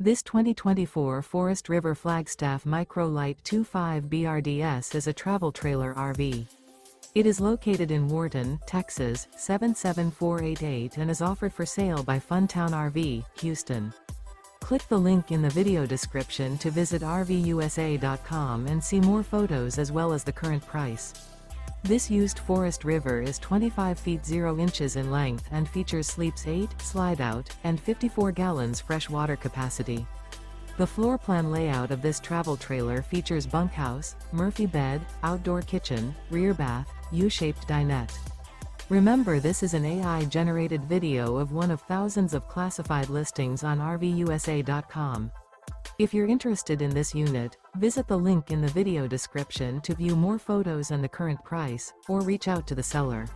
This 2024 Forest River Flagstaff Micro Lite 25 BRDS is a travel trailer RV. It is located in Wharton, Texas, 77488 and is offered for sale by Funtown RV, Houston. Click the link in the video description to visit RVUSA.com and see more photos as well as the current price. This used Forest River is 25 feet 0 inches in length and features sleeps 8, Slideout, and 54 gallons fresh water capacity. The floor plan layout of this travel trailer features bunkhouse, Murphy bed, outdoor kitchen, rear bath, U-shaped dinette. Remember, this is an AI-generated video of one of thousands of classified listings on RVUSA.com. If you're interested in this unit, visit the link in the video description to view more photos and the current price, or reach out to the seller.